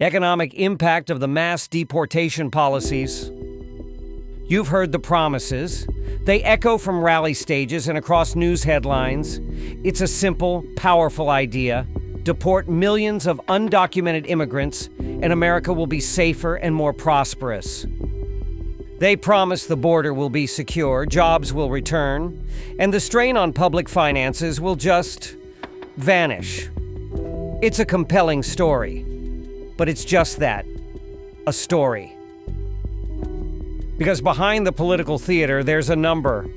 Economic impact of the mass deportation policies. You've heard the promises. They echo from rally stages and across news headlines. It's a simple, powerful idea. Deport millions of undocumented immigrants, and America will be safer and more prosperous. They promise the border will be secure, jobs will return, and the strain on public finances will just vanish. It's a compelling story, but it's just that, a story. Because behind the political theater, there's a number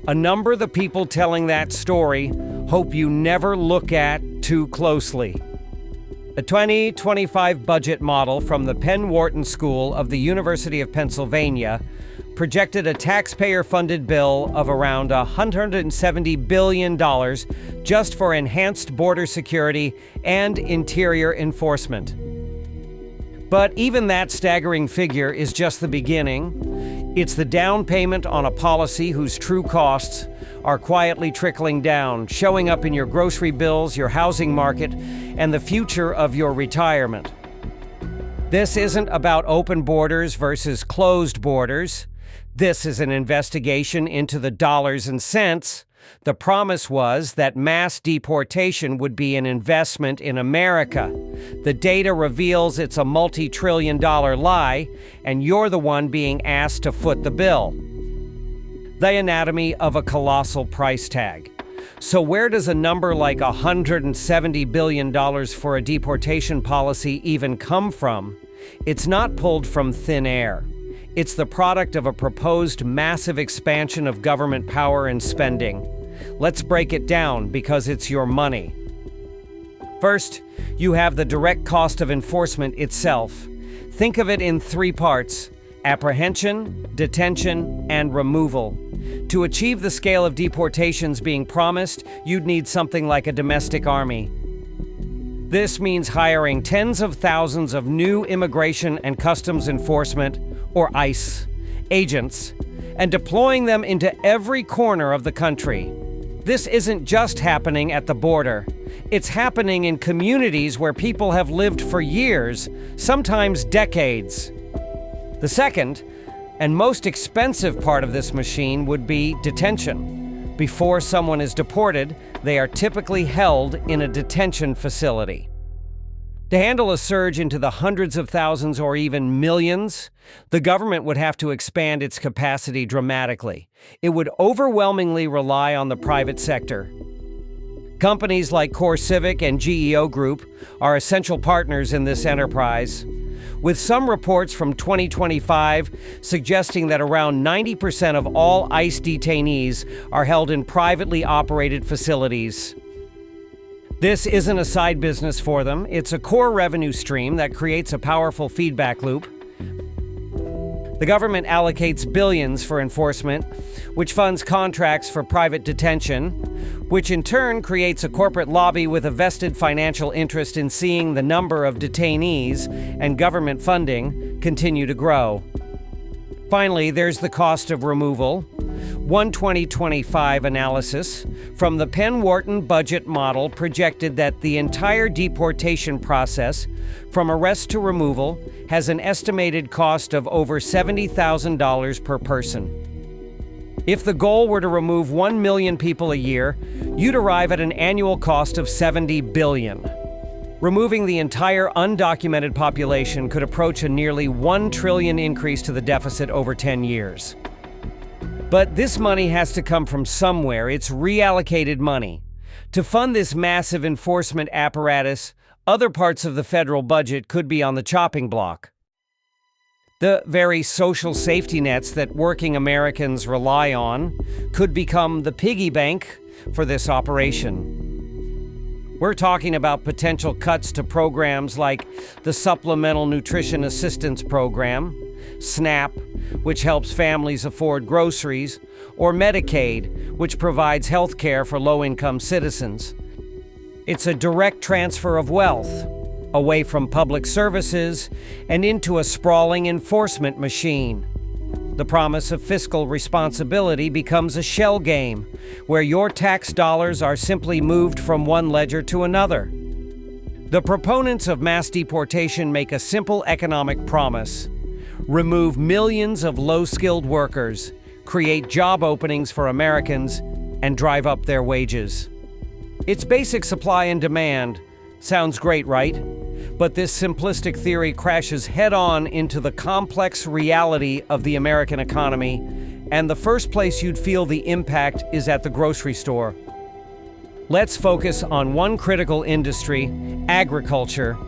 the people telling that story hope you never look at too closely. A 2025 budget model from the Penn Wharton School of the University of Pennsylvania projected a taxpayer-funded bill of around $170 billion just for enhanced border security and interior enforcement. But even that staggering figure is just the beginning. It's the down payment on a policy whose true costs are quietly trickling down, showing up in your grocery bills, your housing market, and the future of your retirement. This isn't about open borders versus closed borders. This is an investigation into the dollars and cents. The promise was that mass deportation would be an investment in America. The data reveals it's a multi-trillion-dollar lie, and you're the one being asked to foot the bill. The anatomy of a colossal price tag. So where does a number like $170 billion for a deportation policy even come from? It's not pulled from thin air. It's the product of a proposed massive expansion of government power and spending. Let's break it down because it's your money. First, you have the direct cost of enforcement itself. Think of it in three parts: apprehension, detention, and removal. To achieve the scale of deportations being promised, you'd need something like a domestic army. This means hiring tens of thousands of new Immigration and Customs Enforcement, or ICE, agents, and deploying them into every corner of the country. This isn't just happening at the border. It's happening in communities where people have lived for years, sometimes decades. The second, and most expensive part of this machine would be detention. Before someone is deported, they are typically held in a detention facility. To handle a surge into the hundreds of thousands or even millions, the government would have to expand its capacity dramatically. It would overwhelmingly rely on the private sector. Companies like CoreCivic and GEO Group are essential partners in this enterprise, with some reports from 2025 suggesting that around 90% of all ICE detainees are held in privately operated facilities. This isn't a side business for them. It's a core revenue stream that creates a powerful feedback loop. The government allocates billions for enforcement, which funds contracts for private detention, which in turn creates a corporate lobby with a vested financial interest in seeing the number of detainees and government funding continue to grow. Finally, there's the cost of removal. One 2025 analysis from the Penn Wharton budget model projected that the entire deportation process, from arrest to removal, has an estimated cost of over $70,000 per person. If the goal were to remove 1 million people a year, you'd arrive at an annual cost of $70 billion. Removing the entire undocumented population could approach a nearly $1 trillion increase to the deficit over 10 years. But this money has to come from somewhere. It's reallocated money. To fund this massive enforcement apparatus, other parts of the federal budget could be on the chopping block. The very social safety nets that working Americans rely on could become the piggy bank for this operation. We're talking about potential cuts to programs like the Supplemental Nutrition Assistance Program, SNAP, which helps families afford groceries, or Medicaid, which provides health care for low-income citizens. It's a direct transfer of wealth away from public services and into a sprawling enforcement machine. The promise of fiscal responsibility becomes a shell game, where your tax dollars are simply moved from one ledger to another. The proponents of mass deportation make a simple economic promise: remove millions of low-skilled workers, create job openings for Americans, and drive up their wages. It's basic supply and demand. Sounds great, right? But this simplistic theory crashes head-on into the complex reality of the American economy, and the first place you'd feel the impact is at the grocery store. Let's focus on one critical industry, agriculture.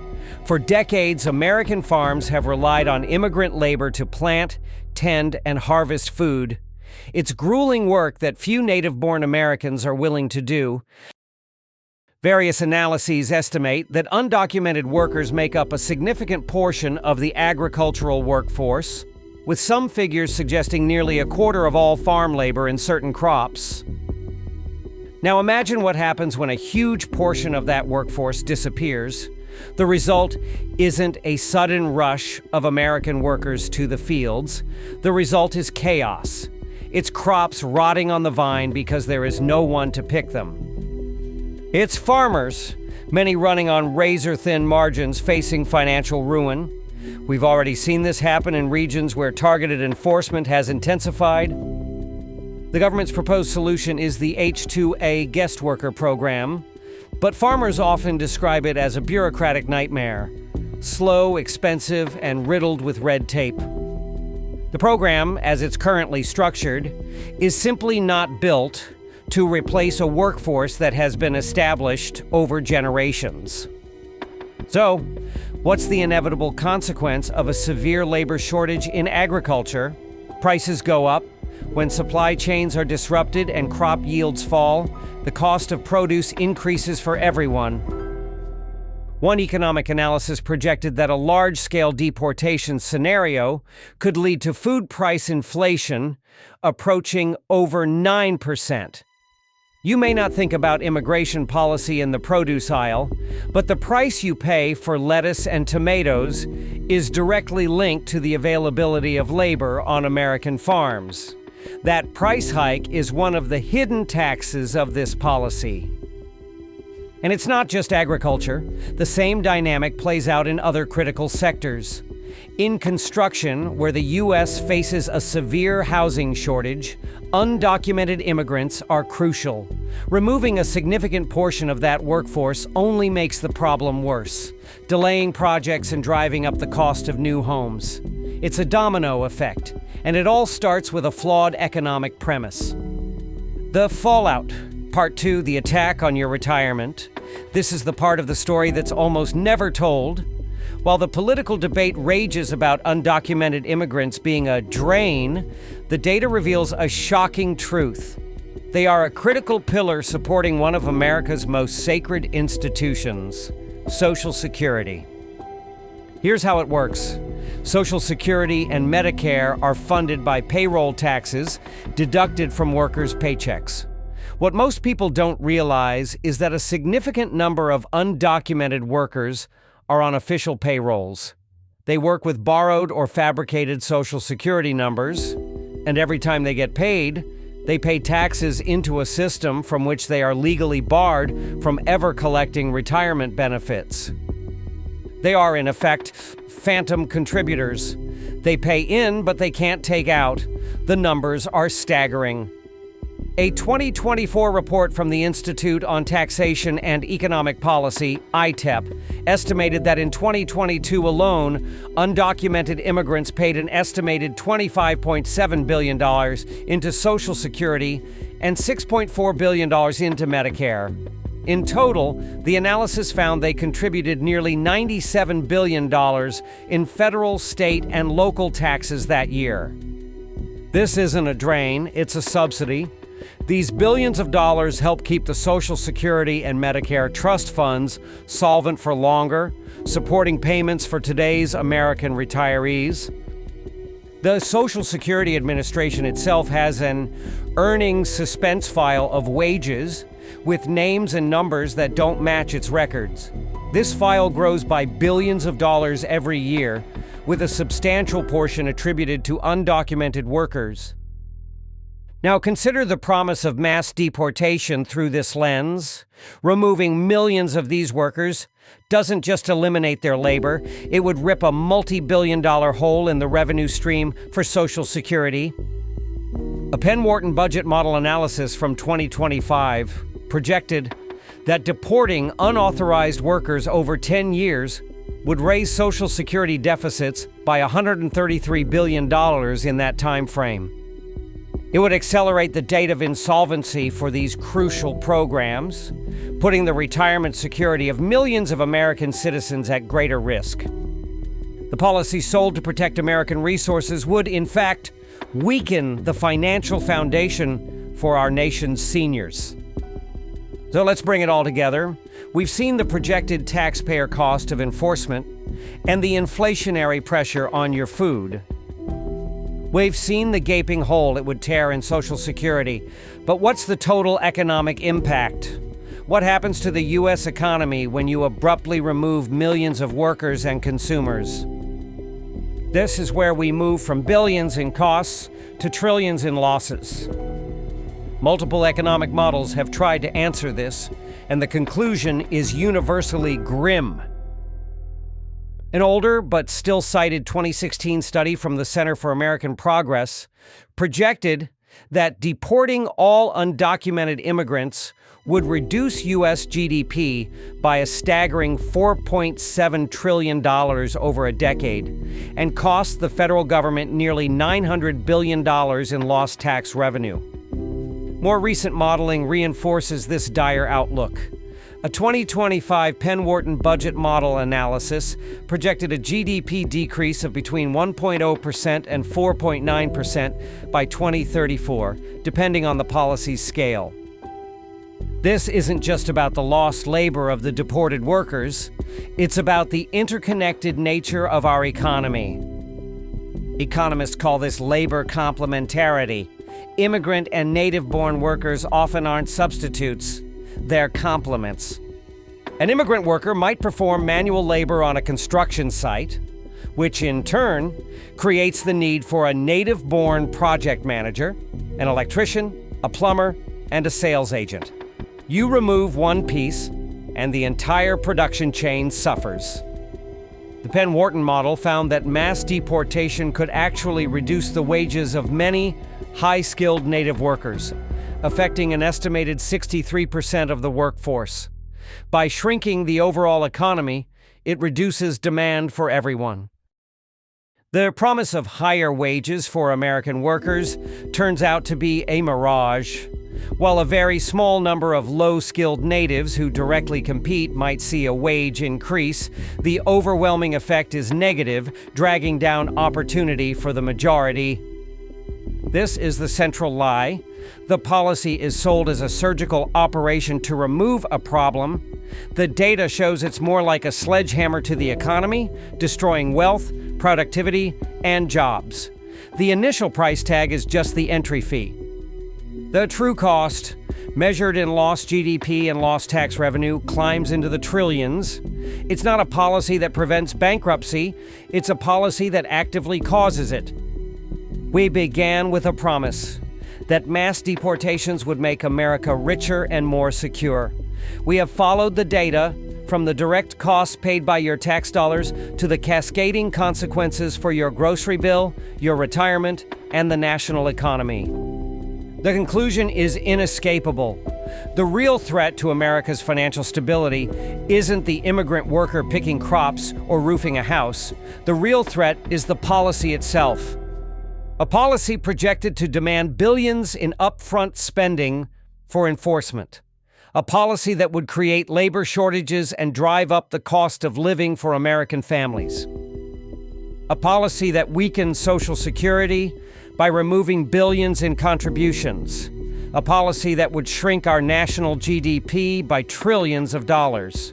For decades, American farms have relied on immigrant labor to plant, tend, and harvest food. It's grueling work that few native-born Americans are willing to do. Various analyses estimate that undocumented workers make up a significant portion of the agricultural workforce, with some figures suggesting nearly a quarter of all farm labor in certain crops. Now imagine what happens when a huge portion of that workforce disappears. The result isn't a sudden rush of American workers to the fields. The result is chaos. It's crops rotting on the vine because there is no one to pick them. It's farmers, many running on razor-thin margins, facing financial ruin. We've already seen this happen in regions where targeted enforcement has intensified. The government's proposed solution is the H-2A guest worker program, but farmers often describe it as a bureaucratic nightmare, slow, expensive, and riddled with red tape. The program, as it's currently structured, is simply not built to replace a workforce that has been established over generations. So, what's the inevitable consequence of a severe labor shortage in agriculture? Prices go up. When supply chains are disrupted and crop yields fall, the cost of produce increases for everyone. One economic analysis projected that a large-scale deportation scenario could lead to food price inflation approaching over 9%. You may not think about immigration policy in the produce aisle, but the price you pay for lettuce and tomatoes is directly linked to the availability of labor on American farms. That price hike is one of the hidden taxes of this policy. And it's not just agriculture. The same dynamic plays out in other critical sectors. In construction, where the U.S. faces a severe housing shortage, undocumented immigrants are crucial. Removing a significant portion of that workforce only makes the problem worse, delaying projects and driving up the cost of new homes. It's a domino effect, and it all starts with a flawed economic premise. The fallout. Part 2, the attack on your retirement. This is the part of the story that's almost never told. While the political debate rages about undocumented immigrants being a drain, the data reveals a shocking truth. They are a critical pillar supporting one of America's most sacred institutions, Social Security. Here's how it works. Social Security and Medicare are funded by payroll taxes deducted from workers' paychecks. What most people don't realize is that a significant number of undocumented workers are on official payrolls. They work with borrowed or fabricated Social Security numbers, and every time they get paid, they pay taxes into a system from which they are legally barred from ever collecting retirement benefits. They are, in effect, phantom contributors. They pay in, but they can't take out. The numbers are staggering. A 2024 report from the Institute on Taxation and Economic Policy, ITEP, estimated that in 2022 alone, undocumented immigrants paid an estimated $25.7 billion into Social Security and $6.4 billion into Medicare. In total, the analysis found they contributed nearly $97 billion in federal, state, and local taxes that year. This isn't a drain, it's a subsidy. These billions of dollars help keep the Social Security and Medicare trust funds solvent for longer, supporting payments for today's American retirees. The Social Security Administration itself has an earnings suspense file of wages with names and numbers that don't match its records. This file grows by billions of dollars every year, with a substantial portion attributed to undocumented workers. Now consider the promise of mass deportation through this lens. Removing millions of these workers doesn't just eliminate their labor, it would rip a multi-billion-dollar hole in the revenue stream for Social Security. A Penn-Wharton budget model analysis from 2025 projected that deporting unauthorized workers over 10 years would raise Social Security deficits by $133 billion in that time frame. It would accelerate the date of insolvency for these crucial programs, putting the retirement security of millions of American citizens at greater risk. The policy sold to protect American resources would, in fact, weaken the financial foundation for our nation's seniors. So let's bring it all together. We've seen the projected taxpayer cost of enforcement and the inflationary pressure on your food. We've seen the gaping hole it would tear in Social Security, but what's the total economic impact? What happens to the U.S. economy when you abruptly remove millions of workers and consumers? This is where we move from billions in costs to trillions in losses. Multiple economic models have tried to answer this, and the conclusion is universally grim. An older but still cited 2016 study from the Center for American Progress projected that deporting all undocumented immigrants would reduce U.S. GDP by a staggering $4.7 trillion over a decade and cost the federal government nearly $900 billion in lost tax revenue. More recent modeling reinforces this dire outlook. A 2025 Penn-Wharton budget model analysis projected a GDP decrease of between 1.0% and 4.9% by 2034, depending on the policy's scale. This isn't just about the lost labor of the deported workers, it's about the interconnected nature of our economy. Economists call this labor complementarity. Immigrant and native-born workers often aren't substitutes. They're complements. An immigrant worker might perform manual labor on a construction site, which in turn creates the need for a native-born project manager, an electrician, a plumber, and a sales agent. You remove one piece, and the entire production chain suffers. The Penn-Wharton model found that mass deportation could actually reduce the wages of many high-skilled native workers, affecting an estimated 63% of the workforce. By shrinking the overall economy, it reduces demand for everyone. The promise of higher wages for American workers turns out to be a mirage. While a very small number of low-skilled natives who directly compete might see a wage increase, the overwhelming effect is negative, dragging down opportunity for the majority. This is the central lie. The policy is sold as a surgical operation to remove a problem. The data shows it's more like a sledgehammer to the economy, destroying wealth, productivity, and jobs. The initial price tag is just the entry fee. The true cost, measured in lost GDP and lost tax revenue, climbs into the trillions. It's not a policy that prevents bankruptcy, it's a policy that actively causes it. We began with a promise that mass deportations would make America richer and more secure. We have followed the data from the direct costs paid by your tax dollars to the cascading consequences for your grocery bill, your retirement, and the national economy. The conclusion is inescapable. The real threat to America's financial stability isn't the immigrant worker picking crops or roofing a house. The real threat is the policy itself. A policy projected to demand billions in upfront spending for enforcement. A policy that would create labor shortages and drive up the cost of living for American families. A policy that weakens Social Security by removing billions in contributions. A policy that would shrink our national GDP by trillions of dollars.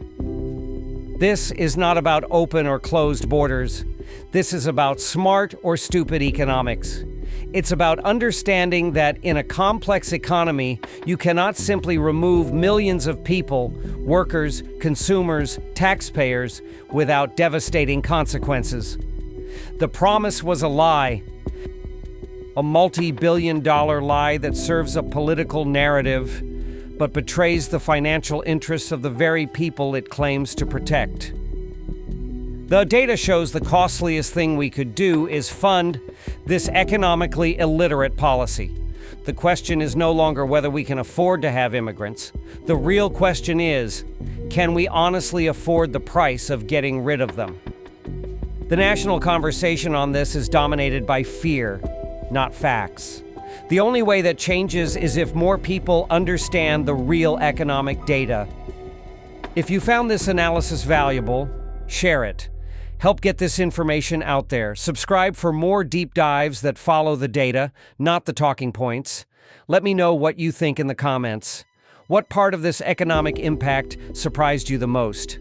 This is not about open or closed borders. This is about smart or stupid economics. It's about understanding that in a complex economy, you cannot simply remove millions of people, workers, consumers, taxpayers, without devastating consequences. The promise was a lie. a multi-billion-dollar lie that serves a political narrative but betrays the financial interests of the very people it claims to protect. The data shows the costliest thing we could do is fund this economically illiterate policy. The question is no longer whether we can afford to have immigrants. The real question is, can we honestly afford the price of getting rid of them? The national conversation on this is dominated by fear, not facts. The only way that changes is if more people understand the real economic data. If you found this analysis valuable, share it. Help get this information out there. Subscribe for more deep dives that follow the data, not the talking points. Let me know what you think in the comments. What part of this economic impact surprised you the most?